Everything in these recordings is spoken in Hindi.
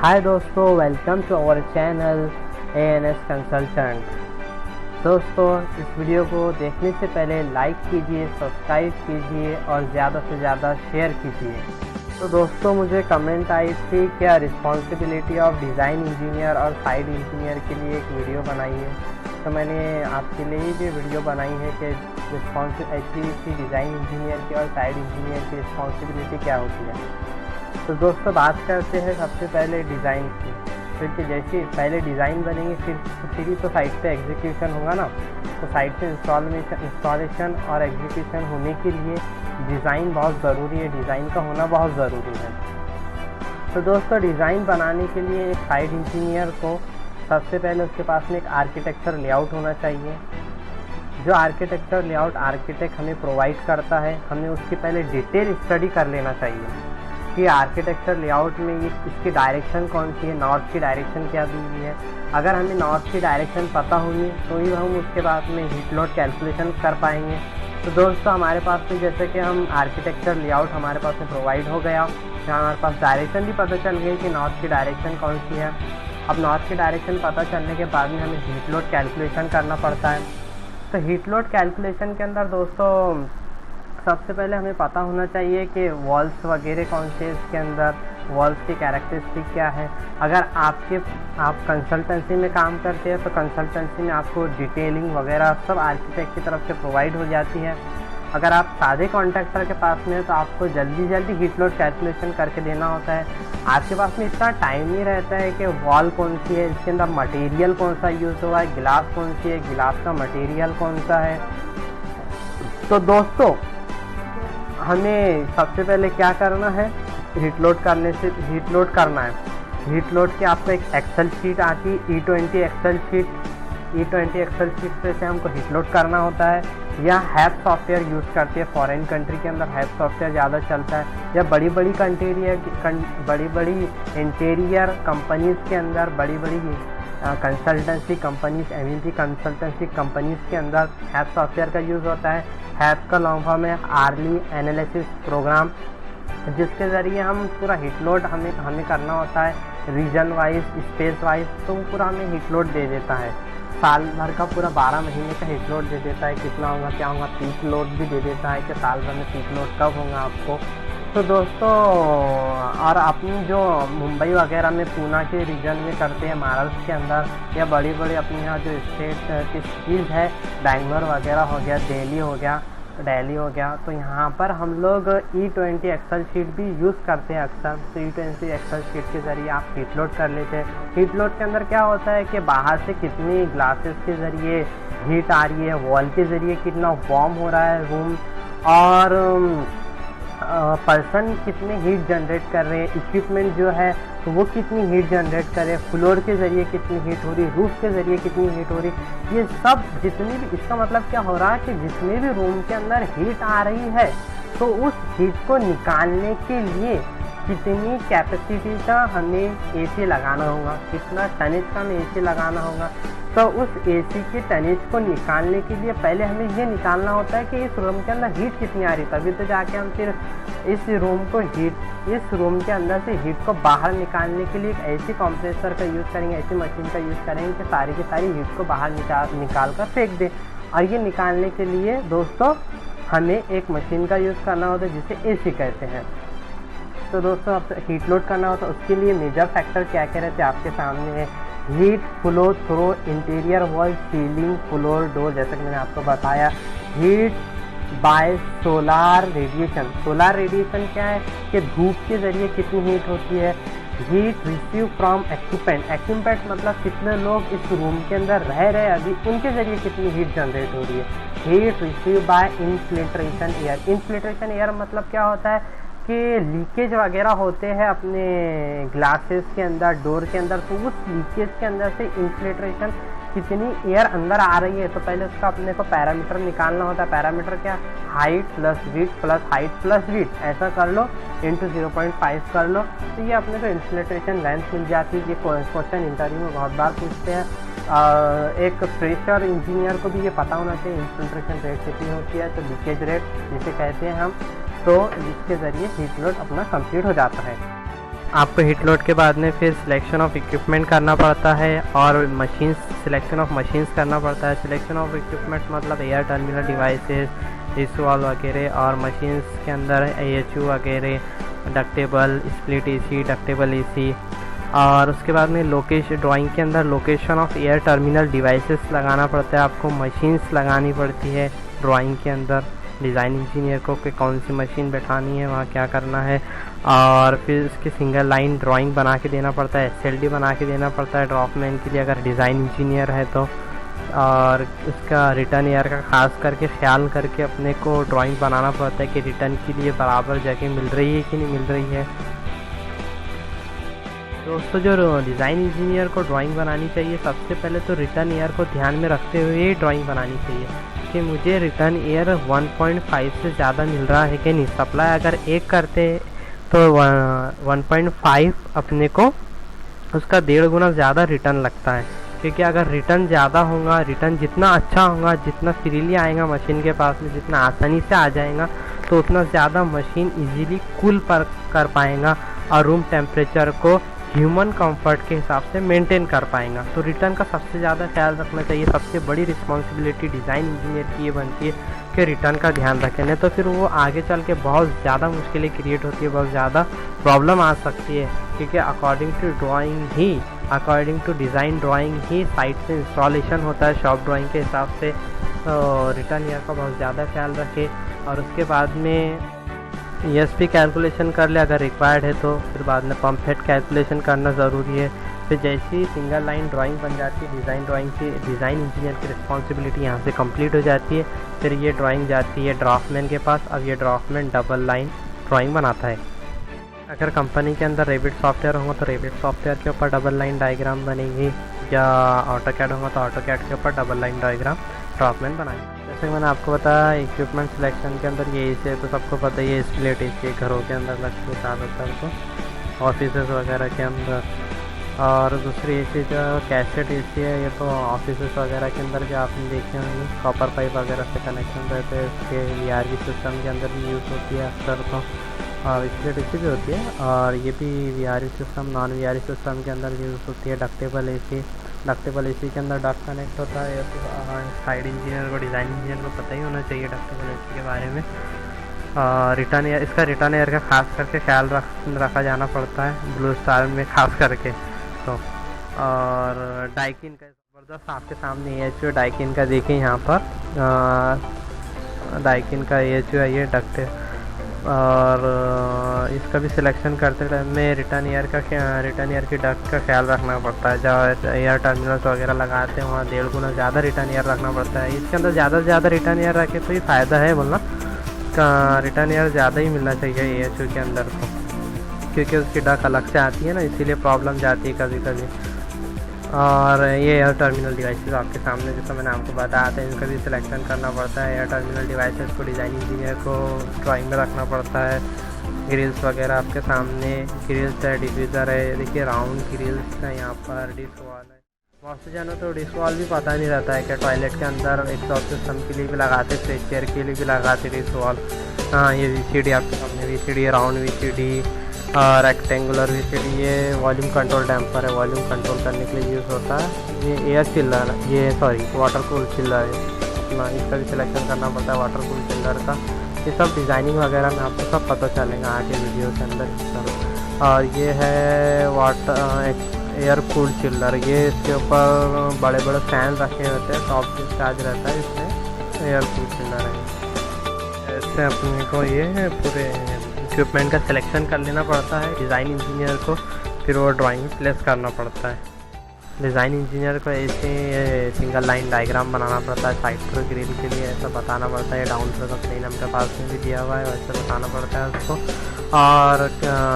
हाय दोस्तों, welcome to our channel ANS consultant. दोस्तों, इस वीडियो को देखने से पहले लाइक कीजिए, सब्सक्राइब कीजिए और ज़्यादा से ज़्यादा शेयर कीजिए। तो दोस्तों, मुझे कमेंट आई थी क्या रिस्पॉन्सिबिलिटी ऑफ डिज़ाइन इंजीनियर और साइड इंजीनियर के लिए एक वीडियो बनाई है। तो मैंने आपके लिए ही भी वीडियो बनाई है कि रिस्पॉन्सिबिलिटी डिज़ाइन इंजीनियर की और साइड इंजीनियर की रिस्पॉन्सिबिलिटी क्या होती है। तो दोस्तों, बात करते हैं सबसे पहले डिज़ाइन की। क्योंकि जैसे पहले डिज़ाइन बनेंगे फिर ही तो साइट पे एग्जीक्यूशन होगा ना। तो साइट पे इंस्टॉलेशन और एग्जीक्यूशन होने के लिए डिज़ाइन बहुत ज़रूरी है, डिज़ाइन का होना बहुत ज़रूरी है। तो दोस्तों, डिज़ाइन बनाने के लिए एक साइट इंजीनियर को सबसे पहले उसके पास में एक आर्किटेक्चर लेआउट होना चाहिए। जो आर्किटेक्चर लेआउट आर्किटेक्ट हमें प्रोवाइड करता है, हमें उसकी पहले डिटेल स्टडी कर लेना चाहिए कि आर्किटेक्चर लेआउट में ये इसकी डायरेक्शन कौन सी है, नॉर्थ की डायरेक्शन क्या दी हुई है। अगर हमें नॉर्थ की डायरेक्शन पता होगी तो ही हम उसके बाद में हीट लोड कैलकुलेशन कर पाएंगे। तो दोस्तों, हमारे पास में जैसे कि हम आर्किटेक्चर लेआउट हमारे पास में प्रोवाइड हो गया, जहाँ हमारे पास डायरेक्शन भी पता चल गई कि नॉर्थ की डायरेक्शन कौन सी है। अब नॉर्थ की डायरेक्शन पता चलने के बाद में हमें हीट लोड कैलकुलेशन करना पड़ता है। तो हीट लोड कैलकुलेशन के अंदर दोस्तों सबसे पहले हमें पता होना चाहिए कि वॉल्स वगैरह कौन से इसके अंदर, वॉल्स की कैरेक्टरिस्टिक क्या है। अगर आप कंसल्टेंसी में काम करते हैं तो कंसल्टेंसी में आपको डिटेलिंग वगैरह सब आर्किटेक्ट की तरफ से प्रोवाइड हो जाती है। अगर आप सादे कॉन्ट्रैक्टर के पास में है तो आपको जल्दी हीट लोड कैलकुलेशन करके देना होता है। आपके पास में इतना टाइम नहीं रहता है कि वॉल कौन सी है, इसके अंदर मटेरियल कौन सा यूज़ हुआ है, गिलास कौन सी है, गिलास का मटेरियल कौन सा है। तो दोस्तों, हमें सबसे पहले क्या करना है, हीट लोड करना है। हीट लोड की आपको एक एक्सेल शीट आती है, E20 एक्सेल शीट से हमको हीट लोड करना होता है। या हैप सॉफ्टवेयर यूज़ करते हैं, फॉरेन कंट्री के अंदर हैप सॉफ्टवेयर ज़्यादा चलता है। या बड़ी बड़ी इंटीरियर कंपनीज़ के अंदर, बड़ी consultancy companies, MEP consultancy companies के अंदर हैप सॉफ्टवेयर का यूज़ होता है। हैप का लॉन्ग फॉर्म है अर्ली एनालिसिस प्रोग्राम, जिसके ज़रिए हम पूरा हीट लोड हमें करना होता है, रीजन वाइज, स्पेस वाइज। तो पूरा हमें हीट लोड दे देता है, साल भर का पूरा 12 महीने का हीट लोड दे देता है, कितना होगा क्या होगा। पीक लोड भी दे देता है कि साल भर में पीक लोड कब होगा आपको। तो दोस्तों, और अपनी जो मुंबई वगैरह में, पूना के रीजन में करते हैं, महाराष्ट्र के अंदर, या बड़ी अपने यहाँ जो स्टेट की सिटीज़ है, बेंगलोर वगैरह हो गया, दिल्ली हो गया, तो यहाँ पर हम लोग E20 एक्सेल शीट भी यूज़ करते हैं अक्सर। तो E20 एक्सेल शीट के ज़रिए आप हीट लोड कर लेते हैं। हीट लोड के अंदर क्या होता है कि बाहर से कितनी ग्लासेस के ज़रिए हीट आ रही है, वॉल के ज़रिए कितना वार्म हो रहा है रूम, और पर्सन कितने हीट जनरेट कर रहे हैं, इक्विपमेंट जो है तो वो कितनी हीट जनरेट कर रहे हैं, फ्लोर के ज़रिए कितनी हीट हो रही, रूफ के ज़रिए कितनी हीट हो रही। ये सब जितनी भी, इसका मतलब क्या हो रहा है कि जितने भी रूम के अंदर हीट आ रही है तो उस हीट को निकालने के लिए कितनी कैपेसिटी का हमें AC लगाना होगा, कितना टनेज का हमें AC लगाना होगा। तो उस AC के टनेज को निकालने के लिए पहले हमें ये निकालना होता है कि इस रूम के अंदर हीट कितनी आ रही, तभी तो जाके हम फिर इस रूम के अंदर से हीट को बाहर निकालने के लिए एक ऐसी कंप्रेसर का यूज़ करेंगे, ऐसी मशीन का यूज़ करेंगे कि सारी की सारी हीट को बाहर निकाल कर फेंक दें। और ये निकालने के लिए दोस्तों हमें एक मशीन का यूज़ करना होता है जिसे AC कहते हैं। तो दोस्तों, अब हीट लोड करना हो तो उसके लिए मेजर फैक्टर क्या क्या रहते हैं आपके सामने है। Heat flow through interior wall, ceiling, floor, door, जैसा कि मैंने आपको बताया। Heat bye solar radiation. Solar radiation क्या है कि धूप के ज़रिए कितनी हीट होती है। हीट रिसीव फ्रॉम एक्यूपेंट मतलब कितने लोग इस रूम के अंदर रह रहे हैं अभी, उनके ज़रिए कितनी हीट जनरेट हो रही है। Heat receive by infiltration air. Infiltration air मतलब क्या होता है कि लीकेज वगैरह होते हैं अपने ग्लासेस के अंदर, डोर के अंदर, तो उस लीकेज के अंदर से इन्फिल्ट्रेशन कितनी एयर अंदर आ रही है। तो पहले उसका अपने को पैरामीटर निकालना होता है। पैरामीटर क्या, height plus width plus height plus width, ऐसा कर लो, इंटू 0.5 कर लो, तो ये अपने को इन्फिल्ट्रेशन लेंथ मिल जाती है। ये क्वेश्चन इंटरव्यू में बहुत बार पूछते हैं। एक फ्रेशर इंजीनियर को भी ये पता होना चाहिए इन्फिल्ट्रेशन रेट कितनी होती है, तो लीकेज रेट जिसे कहते हैं हम, तो जिसके ज़रिए हीट लोड अपना कंप्लीट हो जाता है। आपको हीट लोड के बाद में फिर सिलेक्शन ऑफ इक्विपमेंट करना पड़ता है और मशीन्स सिलेक्शन ऑफ मशीन्स करना पड़ता है। सिलेक्शन ऑफ इक्विपमेंट मतलब एयर टर्मिनल डिवाइसेस, रिसवाल वगैरह, और मशीन्स के अंदर AHU वगैरह, ductable, split AC, ductable AC। और उसके बाद में लोकेशन, ड्राइंग के अंदर location of air terminal devices लगाना पड़ता है, आपको मशीन्स लगानी पड़ती है ड्राइंग के अंदर डिज़ाइन इंजीनियर को कि कौन सी मशीन बैठानी है, वहाँ क्या करना है। और फिर उसकी सिंगल लाइन ड्राइंग बना के देना पड़ता है, SLD बना के देना पड़ता है ड्राफ्टमैन के लिए अगर डिज़ाइन इंजीनियर है तो। और उसका रिटर्न एयर का खास करके ख्याल करके अपने को ड्राइंग बनाना पड़ता है कि रिटर्न के लिए बराबर जगह मिल रही है कि नहीं मिल रही है। दोस्तों, जो डिज़ाइन इंजीनियर को ड्राइंग बनानी चाहिए, सबसे पहले तो रिटर्न एयर को ध्यान में रखते हुए ही ड्राइंग बनानी चाहिए कि मुझे रिटर्न एयर 1.5 से ज़्यादा मिल रहा है कि नहीं। सप्लाई अगर 1 करते तो 1.5 अपने को उसका 1.5 गुना ज़्यादा रिटर्न लगता है, क्योंकि अगर रिटर्न ज़्यादा होगा, रिटर्न जितना अच्छा होगा, जितना फ्रीली आएगा मशीन के पास में, जितना आसानी से आ जाएगा, तो उतना ज़्यादा मशीन इजीली कूल कर पाएगा और रूम टेम्परेचर को ह्यूमन कंफर्ट के हिसाब से मेंटेन कर पाएगा। तो रिटर्न का सबसे ज़्यादा ख्याल रखना चाहिए। सबसे बड़ी रिस्पॉन्सिबिलिटी डिज़ाइन इंजीनियर की ये बनती है कि रिटर्न का ध्यान रखें, नहीं तो फिर वो आगे चल के बहुत ज़्यादा मुश्किलें क्रिएट होती है, बहुत ज़्यादा प्रॉब्लम आ सकती है, क्योंकि अकॉर्डिंग टू डिज़ाइन ड्राइंग ही साइट से इंस्टॉलेशन होता है शॉप ड्राइंग के हिसाब से। तो रिटर्न ईयर का बहुत ज़्यादा ख्याल रखें। और उसके बाद में ESP कैलकुलेशन कर ले अगर रिक्वायर्ड है तो। फिर बाद में पंप हेड कैलकुलेशन करना ज़रूरी है। फिर जैसे ही सिंगल लाइन ड्राइंग बन जाती है डिज़ाइन ड्राइंग की, डिज़ाइन इंजीनियर की रिस्पॉन्सिबिलिटी यहाँ से कंप्लीट हो जाती है। फिर ये ड्राइंग जाती है ड्राफ्टमैन के पास। अब ये ड्राफ्टमैन डबल लाइन ड्राइंग बनाता है। अगर कंपनी के अंदर रेविट सॉफ्टवेयर होगा तो रेविट सॉफ्टवेयर के ऊपर डबल लाइन डायग्राम बनेगी, या ऑटोकैड होगा तो ऑटोकैड के ऊपर डबल लाइन डायग्राम ड्राफ्टमैन बनाएंगे। जैसे मैंने आपको बताया इक्विपमेंट सिलेक्शन के अंदर ये AC है, तो सबको पता ही है स्प्लिट AC घरों के अंदर लगती है ज़्यादातर, तो ऑफिस वगैरह के अंदर। और दूसरी AC जो कैसेट AC है, ये तो ऑफिस वगैरह के अंदर जो आपने देखे होंगे कॉपर पाइप वगैरह से कनेक्शन रहते हैं, इसके VRV सिस्टम के अंदर भी यूज़ होती है अक्सर तो। और स्प्लिट AC भी होती है, और ये भी VRV system, non VRV system के अंदर यूज़ होती है। डक्टेबल AC के अंदर डक्ट कनेक्ट होता है, तो साइड इंजीनियर को, डिज़ाइन इंजीनियर को पता ही होना चाहिए डक्टेबल AC के बारे में। रिटर्न एयर, इसका रिटर्न एयर का खास करके ख्याल रखा जाना पड़ता है ब्लू स्टार में खास करके तो। और डाइकिन का ज़बरदस्त आपके सामने AHU डाइकिन का देखें यहाँ पर, डाइकिन का AHU है ये डक्ट है। और इसका भी सिलेक्शन करते टाइम में रिटर्न एयर की डक्ट का ख्याल रखना पड़ता है। जब एयर टर्मिनल्स वगैरह लगाते हैं वहाँ 1.5 गुना ज़्यादा रिटर्न एयर रखना पड़ता है। इसके अंदर ज़्यादा से ज़्यादा रिटर्न एयर रखे तो ये फ़ायदा है बोलना, रिटर्न एयर ज़्यादा ही मिलना चाहिए AHU के अंदर तो, क्योंकि उसकी डक अलग से आती है ना, इसीलिए प्रॉब्लम जाती है कभी कभी। और ये एयर टर्मिनल डिवाइसेस आपके सामने जैसा मैंने आपको बताया था, इनका भी सिलेक्शन करना पड़ता है। एयर टर्मिनल डिवाइसेस को डिज़ाइन इंजीनियर को ड्राइंग में रखना पड़ता है। ग्रिल्स वगैरह आपके सामने, ग्रिल्स है, डिफ्यूज़र है, देखिए राउंड ग्रिल्स है, यहाँ पर डिश वॉल है। बहुत से जानों तो डिश वॉल भी पता नहीं रहता है कि टॉयलेट के अंदर एग्जॉस्ट सिस्टम के लिए भी लगाते, फ्रेश चेयर के लिए भी लगाते डिश वॉल। हाँ, ये VCD आपके सामने VCD, राउंड VCD और रेक्टेंगुलर VCD। ये वॉल्यूम कंट्रोल डैम्पर है, वॉल्यूम कंट्रोल करने के लिए यूज़ होता है। ये एयर चिल्लर, ये वाटर कूल चिल्लर है अपना, इसका भी सिलेक्शन करना पड़ता है वाटर कूल चिल्लर का। ये सब डिज़ाइनिंग वगैरह में आपको सब पता चलेगा आगे वीडियो के अंदर। और ये है एयर कूल चिल्लर, ये इसके ऊपर बड़े बड़े फैन रखे होते हैं, टॉप चार्ज रहता है, इसमें एयर कूल चिल्लर है। ऐसे अपने को ये पूरे इक्विपमेंट का सिलेक्शन कर लेना पड़ता है डिज़ाइन इंजीनियर को, फिर वो ड्राइंग में प्लेस करना पड़ता है। डिज़ाइन इंजीनियर को ऐसे सिंगल लाइन डायग्राम बनाना पड़ता है साइड पर ग्रिल के लिए, ऐसा बताना पड़ता है। डाउन फ्लो का प्लेन हमके पास में भी दिया हुआ है, वैसे बताना पड़ता है उसको। और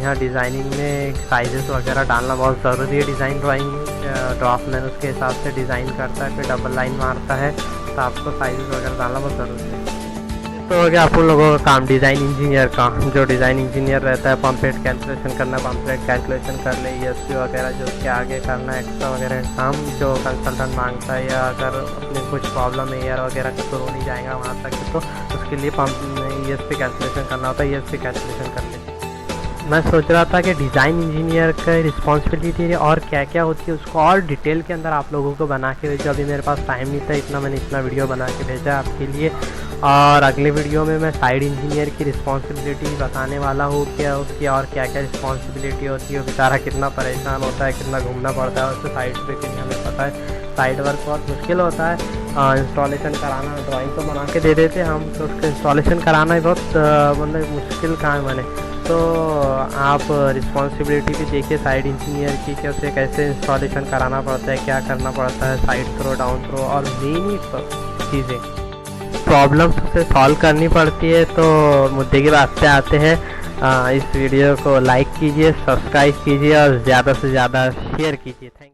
यहाँ डिज़ाइनिंग में साइजेस वगैरह डालना बहुत ज़रूरी है। डिज़ाइन ड्राइंग ड्राफ्टमैन उसके हिसाब से डिज़ाइन करता है, फिर डबल लाइन मारता है, तो आपको साइजेस वगैरह डालना बहुत ज़रूरी है। तो हो गया आप लोगों का काम डिज़ाइन इंजीनियर का। जो डिज़ाइन इंजीनियर रहता है पंप हेड कैलकुलेशन करना, पंप हेड कैलकुलेशन कर ले, ESP वगैरह जो उसके आगे करना, एक्स्ट्रा वगैरह काम जो कंसल्टेंट मांगता है, या अगर अपने कुछ प्रॉब्लम है एयर वगैरह का तो नहीं जाएगा वहाँ तक, तो उसके लिए पंप ESP कैलकुलेशन करना होता है, ESP कैलकुलेशन कर ले। मैं सोच रहा था कि डिज़ाइन इंजीनियर का रिस्पॉन्सिबिलिटी और क्या क्या होती है उसको और डिटेल के अंदर आप लोगों को बना के भेजा। अभी मेरे पास टाइम नहीं था इतना, मैंने इतना वीडियो बना के भेजा आपके लिए। और अगले वीडियो में मैं साइड इंजीनियर की रिस्पॉन्सिबिलिटी बताने वाला हूँ, क्या उसकी और क्या क्या रिस्पॉन्सिबिलिटी होती है। बेचारा कितना परेशान होता है, कितना घूमना पड़ता है उससे साइड पे, क्योंकि हमें पता है साइड वर्क बहुत मुश्किल होता है। इंस्टॉलेशन कराना, ड्राइंग तो बना के दे देते हम, तो उसका इंस्टॉलेशन कराना ही बहुत मतलब मुश्किल काम है। तो आप रिस्पॉन्सिबिलिटी भी देखिए साइड इंजीनियर की, कि उसे कैसे इंस्टॉलेशन कराना पड़ता है, क्या करना पड़ता है, साइड थ्रो, डाउन थ्रो, और मेन चीज़ें प्रॉब्लम्स उसे सॉल्व करनी पड़ती है। तो मुद्दे की बात पे आते हैं। इस वीडियो को लाइक कीजिए, सब्सक्राइब कीजिए और ज़्यादा से ज़्यादा शेयर कीजिए। Thank you.